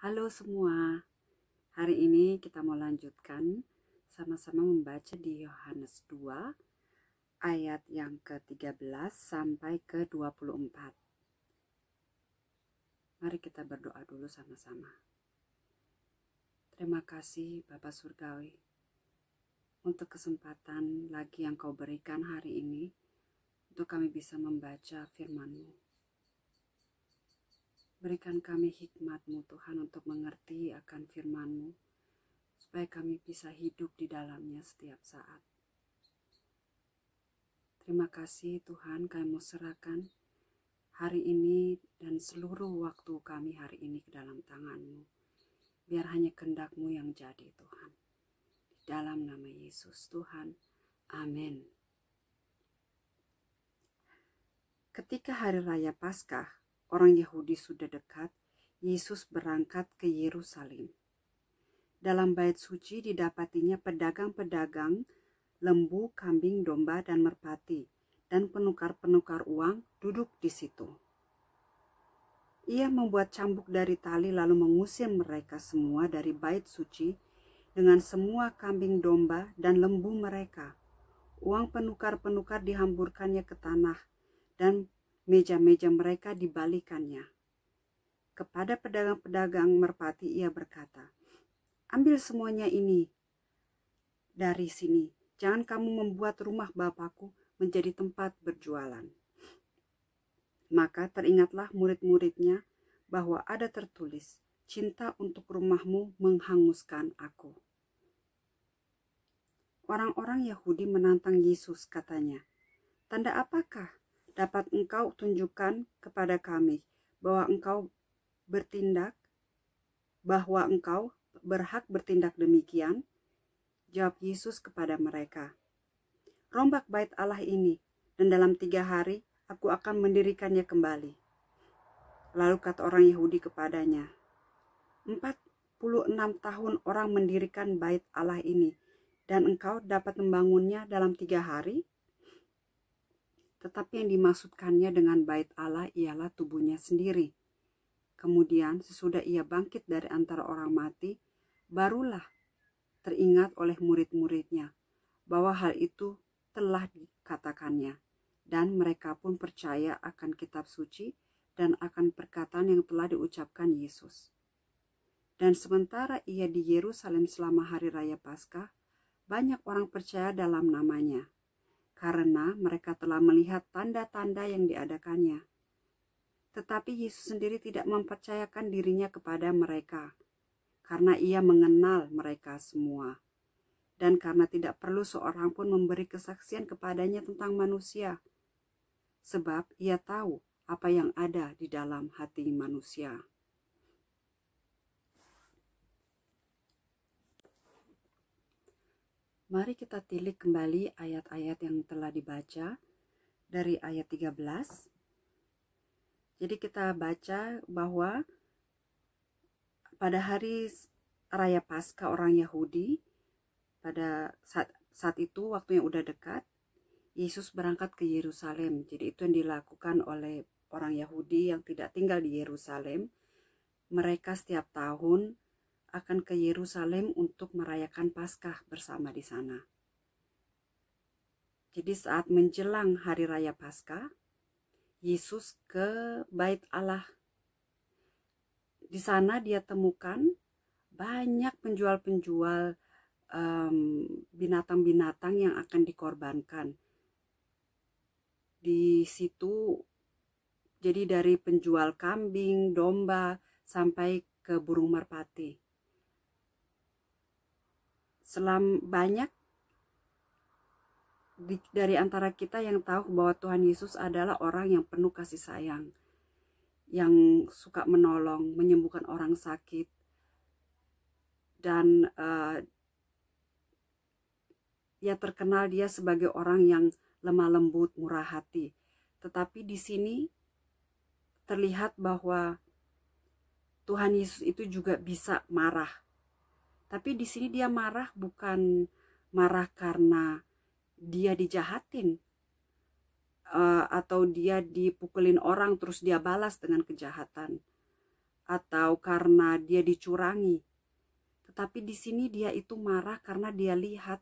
Halo semua, hari ini kita mau lanjutkan sama-sama membaca di Yohanes 2 ayat yang ke-13 sampai ke-24. Mari kita berdoa dulu sama-sama. Terima kasih Bapa Surgawi untuk kesempatan lagi yang Kau berikan hari ini untuk kami bisa membaca firman-Mu. Berikan kami hikmat-Mu Tuhan untuk mengerti akan firman-Mu, supaya kami bisa hidup di dalamnya setiap saat. Terima kasih Tuhan, kami mau serahkan hari ini dan seluruh waktu kami hari ini ke dalam tangan-Mu. Biar hanya kehendak-Mu yang jadi Tuhan. Di dalam nama Yesus Tuhan, amin. Ketika hari raya Paskah, orang Yahudi sudah dekat, Yesus berangkat ke Yerusalem. Dalam bait suci didapatinya pedagang-pedagang lembu, kambing, domba, dan merpati, dan penukar-penukar uang duduk di situ. Ia membuat cambuk dari tali lalu mengusir mereka semua dari bait suci dengan semua kambing, domba, dan lembu mereka. Uang penukar-penukar dihamburkannya ke tanah, dan meja-meja mereka dibalikannya. Kepada pedagang-pedagang merpati ia berkata, "Ambil semuanya ini dari sini. Jangan kamu membuat rumah Bapakku menjadi tempat berjualan." Maka teringatlah murid-muridnya bahwa ada tertulis, "Cinta untuk rumahmu menghanguskan aku." Orang-orang Yahudi menantang Yesus, katanya, "Tanda apakah dapat engkau tunjukkan kepada kami bahwa engkau berhak bertindak demikian?" Jawab Yesus kepada mereka, "Rombak bait Allah ini, dan dalam 3 hari aku akan mendirikannya kembali." Lalu kata orang Yahudi kepadanya, 46 tahun orang mendirikan bait Allah ini, dan engkau dapat membangunnya dalam 3 hari? Tetapi yang dimaksudkannya dengan bait Allah ialah tubuhnya sendiri. Kemudian sesudah ia bangkit dari antara orang mati, barulah teringat oleh murid-muridnya bahwa hal itu telah dikatakannya, dan mereka pun percaya akan kitab suci dan akan perkataan yang telah diucapkan Yesus. Dan sementara ia di Yerusalem selama hari raya Paskah, banyak orang percaya dalam namanya, karena mereka telah melihat tanda-tanda yang diadakannya. Tetapi Yesus sendiri tidak mempercayakan dirinya kepada mereka, karena ia mengenal mereka semua, dan karena tidak perlu seorang pun memberi kesaksian kepadanya tentang manusia, sebab ia tahu apa yang ada di dalam hati manusia. Mari kita tilik kembali ayat-ayat yang telah dibaca dari ayat 13. Jadi kita baca bahwa pada hari raya Paskah orang Yahudi, pada saat itu waktu yang udah dekat, Yesus berangkat ke Yerusalem. Jadi itu yang dilakukan oleh orang Yahudi yang tidak tinggal di Yerusalem. Mereka setiap tahun akan ke Yerusalem untuk merayakan Paskah bersama di sana. Jadi saat menjelang hari raya Paskah, Yesus ke bait Allah. Di sana dia temukan banyak penjual-penjual binatang-binatang yang akan dikorbankan. Di situ jadi dari penjual kambing, domba, sampai ke burung merpati. Banyak dari antara kita yang tahu bahwa Tuhan Yesus adalah orang yang penuh kasih sayang, yang suka menolong, menyembuhkan orang sakit, dan ya terkenal dia sebagai orang yang lemah lembut, murah hati. Tetapi di sini terlihat bahwa Tuhan Yesus itu juga bisa marah. Tapi di sini dia marah bukan marah karena dia dijahatin atau dia dipukulin orang terus dia balas dengan kejahatan, atau karena dia dicurangi. Tetapi di sini dia itu marah karena dia lihat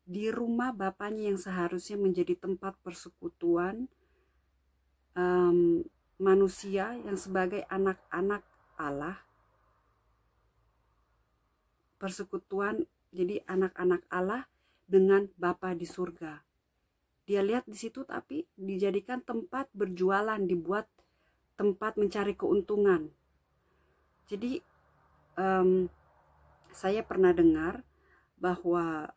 di rumah bapaknya yang seharusnya menjadi tempat persekutuan manusia yang sebagai anak-anak Allah, persekutuan jadi anak-anak Allah dengan Bapa di surga. Dia lihat di situ tapi dijadikan tempat berjualan, dibuat tempat mencari keuntungan. Jadi saya pernah dengar bahwa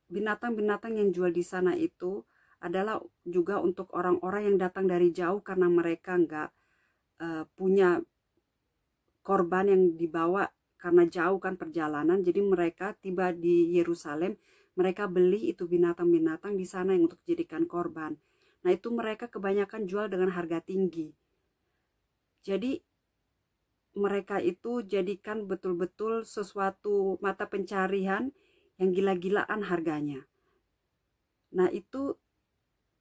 binatang-binatang yang jual di sana itu adalah juga untuk orang-orang yang datang dari jauh karena mereka nggak punya korban yang dibawa karena jauh kan perjalanan. Jadi mereka tiba di Yerusalem, mereka beli itu binatang-binatang di sana yang untuk dijadikan korban. Nah itu mereka kebanyakan jual dengan harga tinggi. Jadi mereka itu jadikan betul-betul sesuatu mata pencarian yang gila-gilaan harganya. Nah itu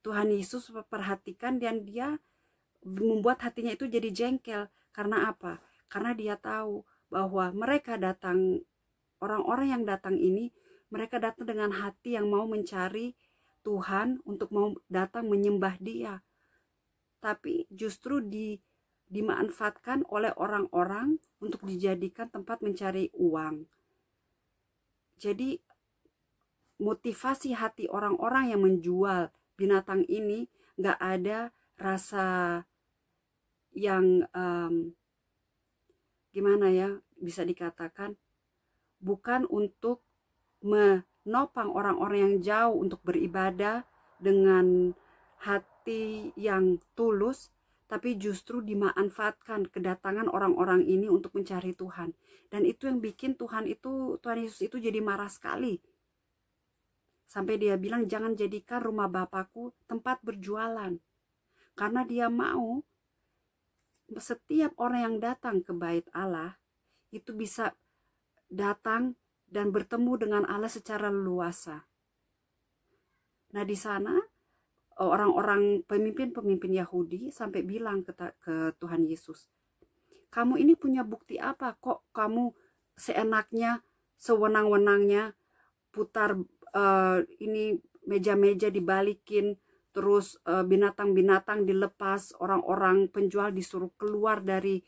Tuhan Yesus perhatikan dan dia membuat hatinya itu jadi jengkel. Karena apa? Karena dia tahu bahwa mereka datang, orang-orang yang datang ini, mereka datang dengan hati yang mau mencari Tuhan, untuk mau datang menyembah dia. Tapi justru dimanfaatkan oleh orang-orang untuk dijadikan tempat mencari uang. Jadi motivasi hati orang-orang yang menjual binatang ini gak ada rasa yang gimana ya, bisa dikatakan bukan untuk menopang orang-orang yang jauh untuk beribadah dengan hati yang tulus, tapi justru dimanfaatkan kedatangan orang-orang ini untuk mencari Tuhan. Dan itu yang bikin Tuhan Yesus itu jadi marah sekali. Sampai dia bilang, jangan jadikan rumah Bapakku tempat berjualan. Karena dia mau setiap orang yang datang ke bait Allah itu bisa datang dan bertemu dengan Allah secara leluasa. Nah di sana orang-orang pemimpin Yahudi sampai bilang ke Tuhan Yesus, kamu ini punya bukti apa kok kamu seenaknya, sewenang-wenangnya putar ini meja-meja dibalikin, terus binatang-binatang dilepas, orang-orang penjual disuruh keluar dari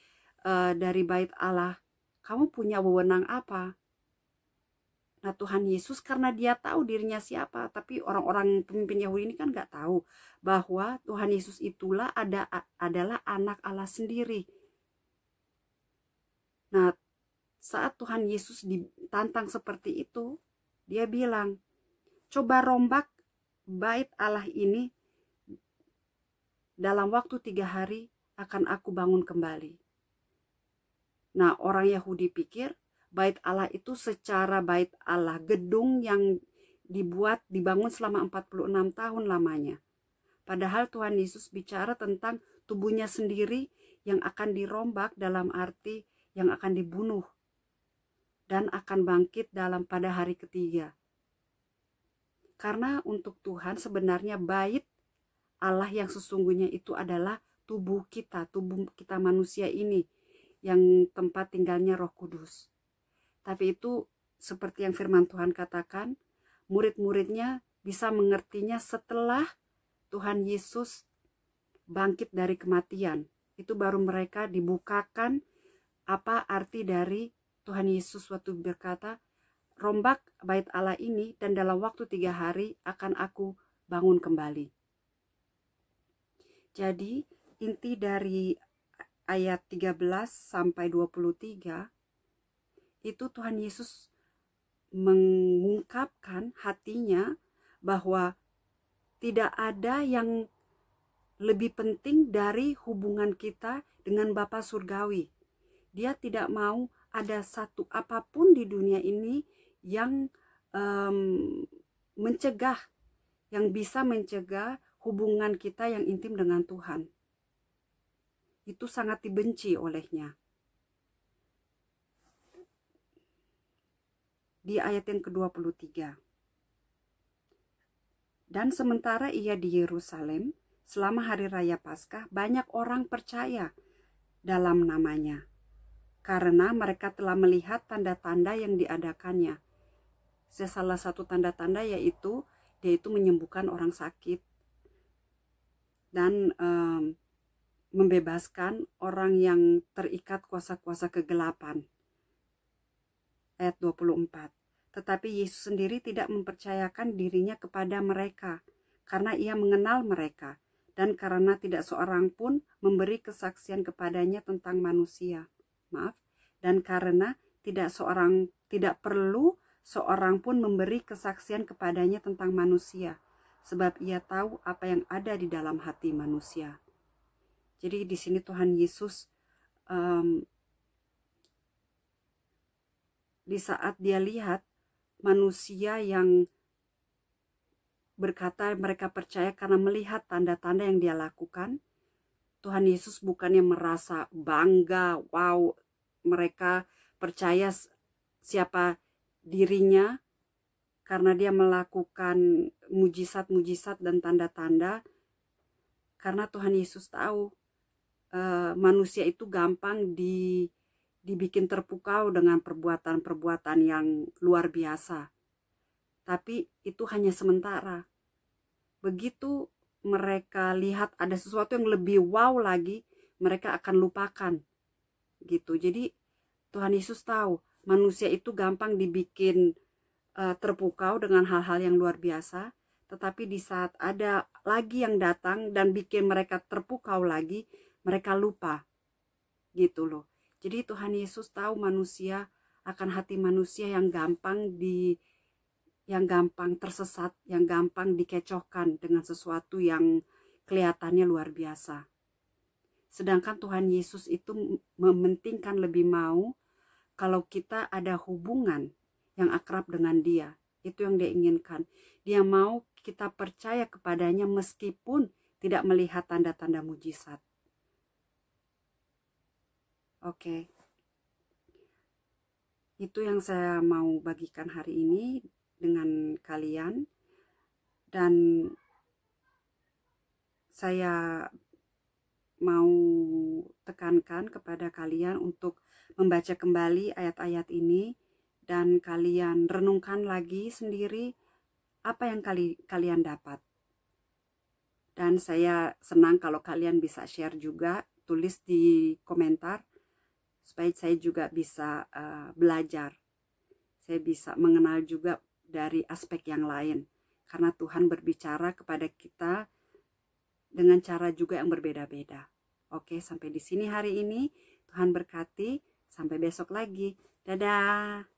bait Allah. Kamu punya wewenang apa? Nah Tuhan Yesus karena dia tahu dirinya siapa, tapi orang-orang pemimpin Yahudi ini kan gak tahu bahwa Tuhan Yesus itulah adalah anak Allah sendiri. Nah saat Tuhan Yesus ditantang seperti itu, dia bilang, coba rombak bait Allah ini, dalam waktu 3 hari akan aku bangun kembali. Nah orang Yahudi pikir bait Allah itu secara bait Allah, gedung yang dibangun selama 46 tahun lamanya. Padahal Tuhan Yesus bicara tentang tubuhnya sendiri yang akan dirombak, dalam arti yang akan dibunuh dan akan bangkit pada hari ketiga. Karena untuk Tuhan sebenarnya bait Allah yang sesungguhnya itu adalah tubuh kita manusia ini, yang tempat tinggalnya Roh Kudus. Tapi itu seperti yang firman Tuhan katakan, murid-muridnya bisa mengertinya setelah Tuhan Yesus bangkit dari kematian. Itu baru mereka dibukakan apa arti dari Tuhan Yesus waktu berkata, rombak bait Allah ini dan dalam waktu 3 hari akan aku bangun kembali. Jadi inti dari ayat 13 sampai 23 itu Tuhan Yesus mengungkapkan hatinya bahwa tidak ada yang lebih penting dari hubungan kita dengan Bapa Surgawi. Dia tidak mau ada satu apapun di dunia ini yang bisa mencegah hubungan kita yang intim dengan Tuhan. Itu sangat dibenci olehnya. Di ayat yang ke-23. Dan sementara ia di Yerusalem, selama hari raya Paskah, banyak orang percaya dalam namanya. karena mereka telah melihat tanda-tanda yang diadakannya. Salah satu tanda-tanda yaitu dia itu menyembuhkan orang sakit dan membebaskan orang yang terikat kuasa-kuasa kegelapan. Ayat 24. Tetapi Yesus sendiri tidak mempercayakan dirinya kepada mereka, karena ia mengenal mereka, dan karena tidak seorang pun memberi kesaksian kepadanya tentang manusia. Dan karena tidak perlu seorang pun memberi kesaksian kepadanya tentang manusia, sebab ia tahu apa yang ada di dalam hati manusia. Jadi di sini Tuhan Yesus di saat dia lihat manusia yang berkata mereka percaya karena melihat tanda-tanda yang dia lakukan, Tuhan Yesus bukannya merasa bangga, wow, mereka percaya siapa dirinya karena dia melakukan mujizat-mujizat dan tanda-tanda, karena Tuhan Yesus tahu manusia itu gampang dibikin terpukau dengan perbuatan-perbuatan yang luar biasa. Tapi itu hanya sementara. Begitu mereka lihat ada sesuatu yang lebih wow lagi, mereka akan lupakan. Gitu. Jadi Tuhan Yesus tahu manusia itu gampang dibikin terpukau dengan hal-hal yang luar biasa. Tetapi di saat ada lagi yang datang dan bikin mereka terpukau lagi, mereka lupa. Gitu loh. Jadi Tuhan Yesus tahu manusia, akan hati manusia yang gampang tersesat, yang gampang dikecohkan dengan sesuatu yang kelihatannya luar biasa. Sedangkan Tuhan Yesus itu mementingkan lebih mau kalau kita ada hubungan yang akrab dengan Dia. Itu yang Dia inginkan. Dia mau kita percaya kepadanya meskipun tidak melihat tanda-tanda mujizat. Oke. Itu yang saya mau bagikan hari ini dengan kalian, dan saya mau tekankan kepada kalian untuk membaca kembali ayat-ayat ini dan kalian renungkan lagi sendiri apa yang kalian dapat. Dan saya senang kalau kalian bisa share juga, tulis di komentar supaya saya juga bisa belajar. Saya bisa mengenal juga dari aspek yang lain, karena Tuhan berbicara kepada kita dengan cara juga yang berbeda-beda. Oke, sampai di sini hari ini. Tuhan berkati. Sampai besok lagi. Dadah.